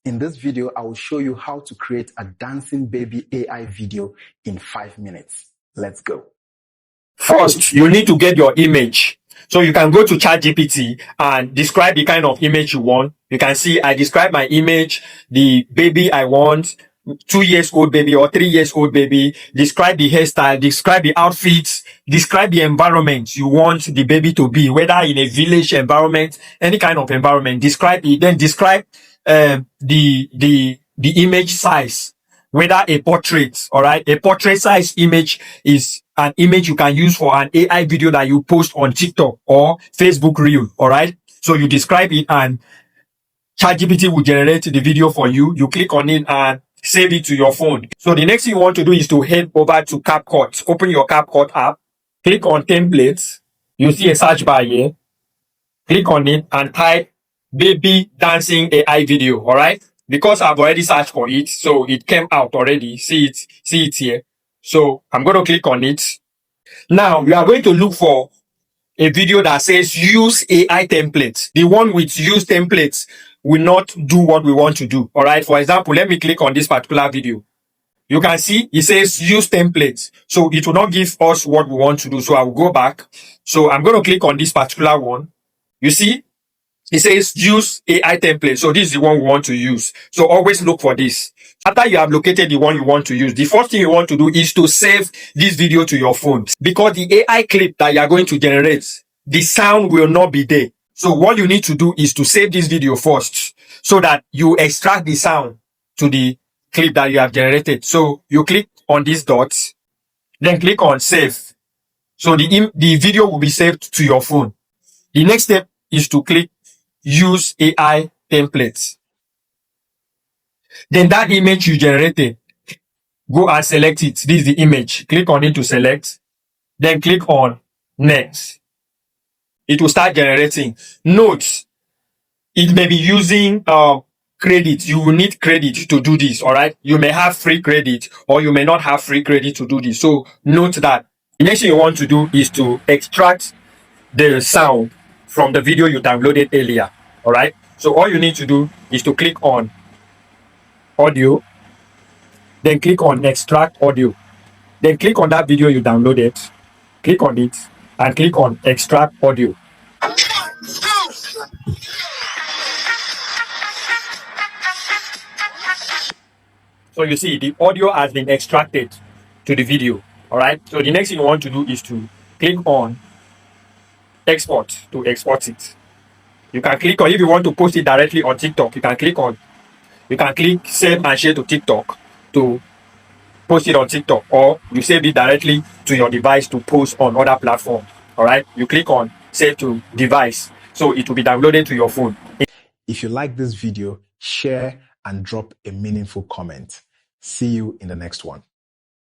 In this video, I will show you how to create a dancing baby AI video in 5 minutes. Let's go. First, you need to get your image. So you can go to ChatGPT and describe the kind of image you want. You can see I describe my image, the baby I want, 2 years old baby or 3 years old baby, describe the hairstyle, describe the outfits, describe the environment you want the baby to be, whether in a village environment, any kind of environment, describe it, then describe the image size, whether a portrait, all right, a portrait size image is an image you can use for an AI video that you post on TikTok or Facebook Reel, all right. So you describe it and ChatGPT will generate the video for you. You click on it and save it to your phone. So the next thing you want to do is to head over to CapCut. Open your CapCut app, click on templates. You see a search bar here. Click on it and type baby dancing AI video, all right? Because I've already searched for it, so it came out already. See it here. So I'm going to click on it. Now we are going to look for a video that says use AI templates. The one with use templates will not do what we want to do. All right. For example, let me click on this particular video. You can see it says use templates. So it will not give us what we want to do. So I will go back. So I'm going to click on this particular one. You see, it says use AI template. So this is the one we want to use. So always look for this. After you have located the one you want to use, the first thing you want to do is to save this video to your phone, because the AI clip that you are going to generate, the sound will not be there. So what you need to do is to save this video first so that you extract the sound to the clip that you have generated. So you click on these dots, then click on save. So the video will be saved to your phone. The next step is to click use AI templates. Then that image you generated, go and select it. This is the image. Click on it to select. Then click on next. It will start generating. Note, it may be using credit. You will need credit to do this, all right? You may have free credit or you may not have free credit to do this. So note that. The next thing you want to do is to extract the sound from the video you downloaded earlier, all right? So all you need to do is to click on audio, then click on extract audio, then click on that video you downloaded, click on it and click on extract audio. So you see the audio has been extracted to the video, all right? So the next thing you want to do is to click on export to export it. You can click on, if you want to post it directly on TikTok, you can click save and share to TikTok to post it on TikTok, or you save it directly to your device to post on other platforms. All right. You click on save to device. So it will be downloaded to your phone. If you like this video, share and drop a meaningful comment. See you in the next one.